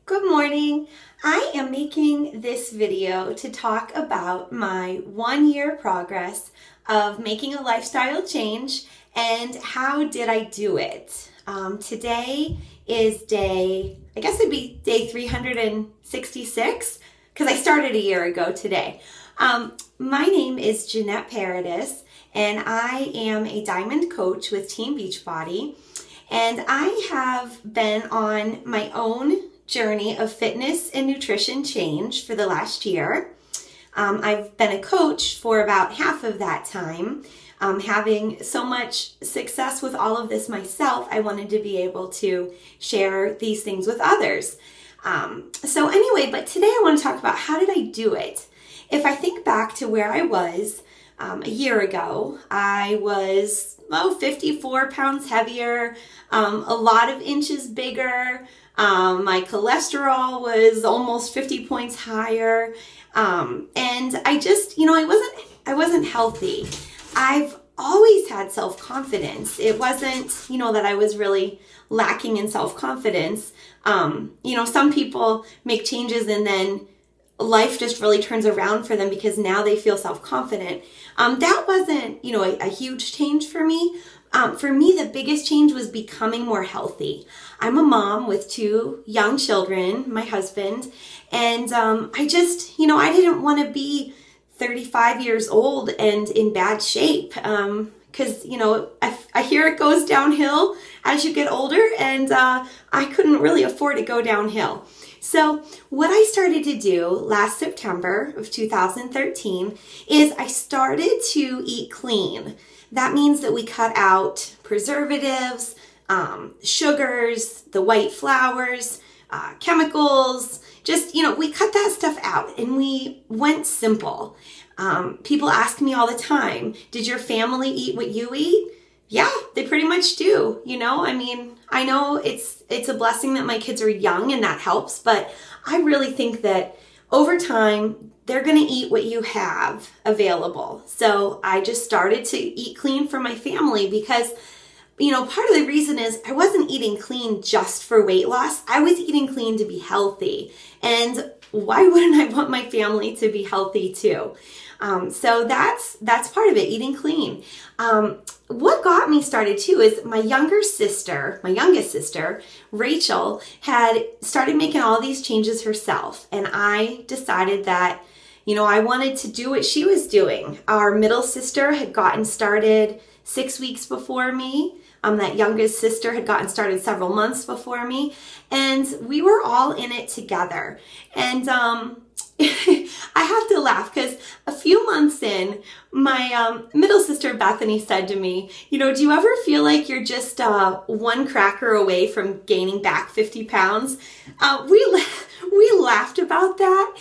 Good morning. I am making this video to talk about my 1-year progress of making a lifestyle change and how did I do it. Today is day 366 because I started a year ago today. My name is Jeanette Paradis and I am a diamond coach with Team Beachbody, and I have been on my own journey of fitness and nutrition change for the last year. I've been a coach for about half of that time. Having so much success with all of this myself, I wanted to be able to share these things with others. So anyway, but today I want to talk about how did I do it. If I think back to where I was a year ago, I was 54 pounds heavier, a lot of inches bigger. My cholesterol was almost 50 points higher. And I just, I wasn't healthy. I've always had self-confidence. It wasn't, that I was really lacking in self-confidence. Some people make changes and then life just really turns around for them because now they feel self-confident. That wasn't, a huge change for me. For me, the biggest change was becoming more healthy. I'm a mom with 2 young children, my husband, and I just, I didn't want to be 35 years old and in bad shape because, I hear it goes downhill as you get older, and I couldn't really afford to go downhill. So what I started to do last September of 2013 is I started to eat clean. That means that we cut out preservatives, sugars, the white flours, chemicals, just, we cut that stuff out and we went simple. People ask me all the time, did your family eat what you eat? Yeah, they pretty much do. I know it's a blessing that my kids are young and that helps, but I really think that over time, they're going to eat what you have available. So I just started to eat clean for my family because, part of the reason is I wasn't eating clean just for weight loss. I was eating clean to be healthy. And why wouldn't I want my family to be healthy too? So that's part of it, eating clean. What got me started too is my youngest sister, Rachel, had started making all these changes herself. And I decided that, I wanted to do what she was doing. Our middle sister had gotten started 6 weeks before me. That youngest sister had gotten started several months before me. And we were all in it together. And I have to laugh because a few months in, my middle sister Bethany said to me, do you ever feel like you're just one cracker away from gaining back 50 pounds? We laughed about that,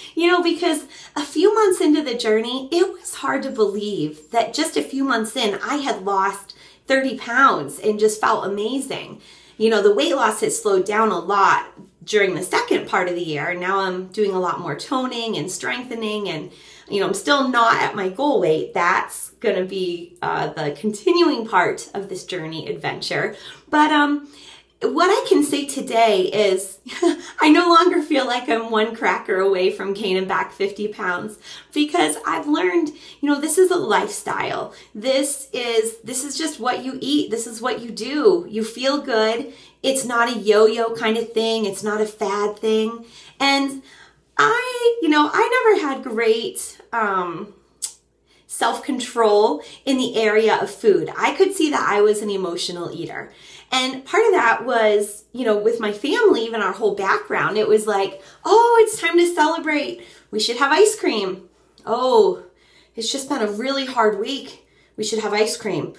because a few months into the journey, it was hard to believe that just a few months in, I had lost 30 pounds and just felt amazing. The weight loss has slowed down a lot during the second part of the year. Now I'm doing a lot more toning and strengthening, and I'm still not at my goal weight. That's going to be the continuing part of this journey adventure. But what I can say today is I no longer feel like I'm one cracker away from gaining back 50 pounds because I've learned, this is a lifestyle. This is just what you eat. This is what you do. You feel good. It's not a yo-yo kind of thing. It's not a fad thing. And I never had great self-control in the area of food. I could see that I was an emotional eater. And part of that was, with my family, even our whole background, it was like, oh, it's time to celebrate. We should have ice cream. Oh, it's just been a really hard week. We should have ice cream.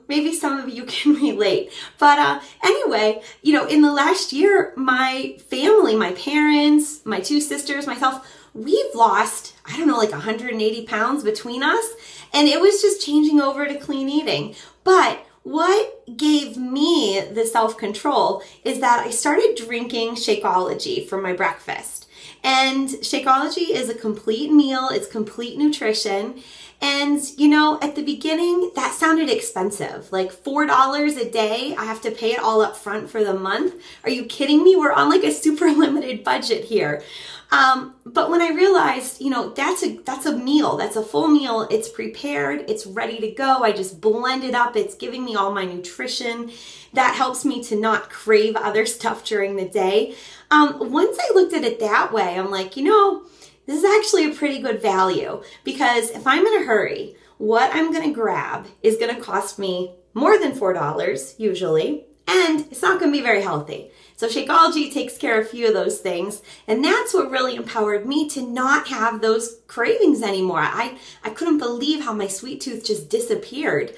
Maybe some of you can relate. But anyway, in the last year, my family, my parents, my 2 sisters, myself, we've lost, like 180 pounds between us. And it was just changing over to clean eating. But what gave me the self-control is that I started drinking Shakeology for my breakfast. And Shakeology is a complete meal. It's complete nutrition. And, you know, at the beginning, that sounded expensive. Like $4 a day, I have to pay it all up front for the month. Are you kidding me? We're on like a super limited budget here. But when I realized, you know, that's a meal, that's a full meal. It's prepared, it's ready to go. I just blend it up. It's giving me all my nutrition. That helps me to not crave other stuff during the day. Once I looked at it that way, I'm like, you know, this is actually a pretty good value, because if I'm in a hurry, what I'm going to grab is going to cost me more than $4 usually, and it's not going to be very healthy. So Shakeology takes care of a few of those things, and that's what really empowered me to not have those cravings anymore. I couldn't believe how my sweet tooth just disappeared.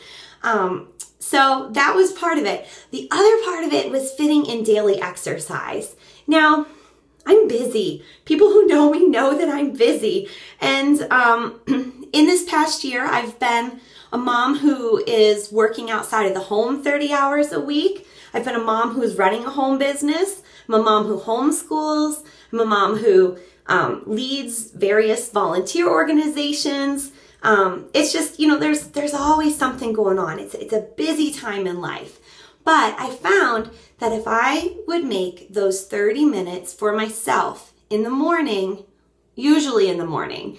So that was part of it. The other part of it was fitting in daily exercise. Now, I'm busy. People who know me know that I'm busy. And in this past year, I've been a mom who is working outside of the home 30 hours a week. I've been a mom who's running a home business. I'm a mom who homeschools. I'm a mom who leads various volunteer organizations. It's just, you know, there's always something going on. It's a busy time in life. But I found that if I would make those 30 minutes for myself in the morning, usually in the morning,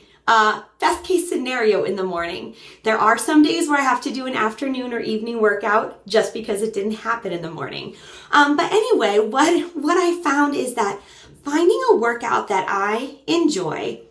best case scenario in the morning. There are some days where I have to do an afternoon or evening workout just because it didn't happen in the morning. But anyway, what I found is that finding a workout that I enjoy,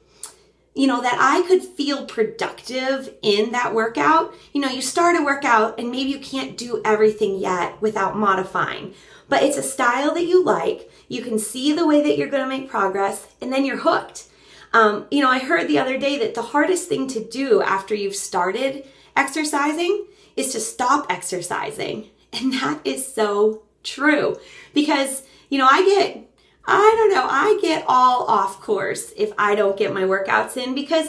you know, that I could feel productive in that workout. You know, you start a workout and maybe you can't do everything yet without modifying, but it's a style that you like. You can see the way that you're going to make progress, and then you're hooked. You know, I heard the other day that the hardest thing to do after you've started exercising is to stop exercising. And that is so true, because, you know, I get all off course if I don't get my workouts in, because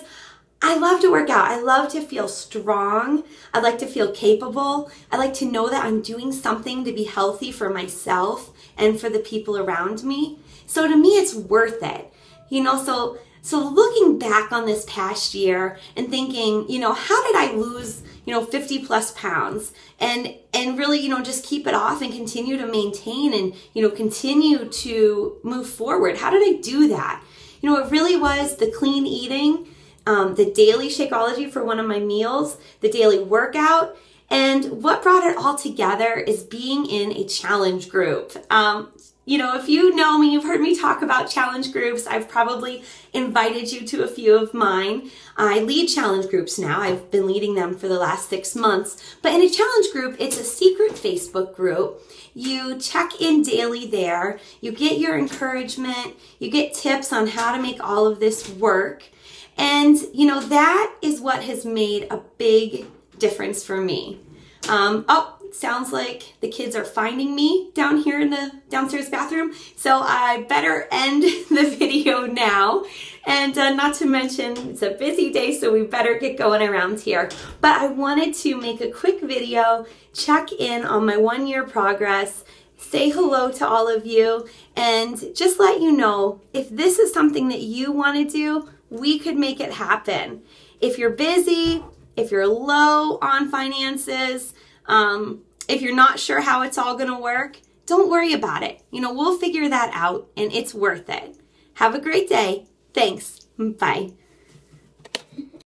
I love to work out. I love to feel strong. I like to feel capable. I like to know that I'm doing something to be healthy for myself and for the people around me. So to me, it's worth it. You know, so looking back on this past year and thinking, you know, how did I lose, you know, 50 plus pounds and really, you know, just keep it off and continue to maintain and, you know, continue to move forward? How did I do that? You know, it really was the clean eating, the daily Shakeology for one of my meals, the daily workout, and what brought it all together is being in a challenge group. You know, if you know me, you've heard me talk about challenge groups. I've probably invited you to a few of mine. I lead challenge groups now. I've been leading them for the last 6 months. But in a challenge group, it's a secret Facebook group. You check in daily there. You get your encouragement. You get tips on how to make all of this work. And, you know, that is what has made a big difference for me. Sounds like the kids are finding me down here in the downstairs bathroom, so I better end the video now. And not to mention, it's a busy day, so we better get going around here. But I wanted to make a quick video, check in on my 1 year progress, say hello to all of you, and just let you know, if this is something that you want to do, we could make it happen. If you're busy, if you're low on finances, if you're not sure how it's all going to work, don't worry about it. You know, we'll figure that out, and it's worth it. Have a great day. Thanks. Bye.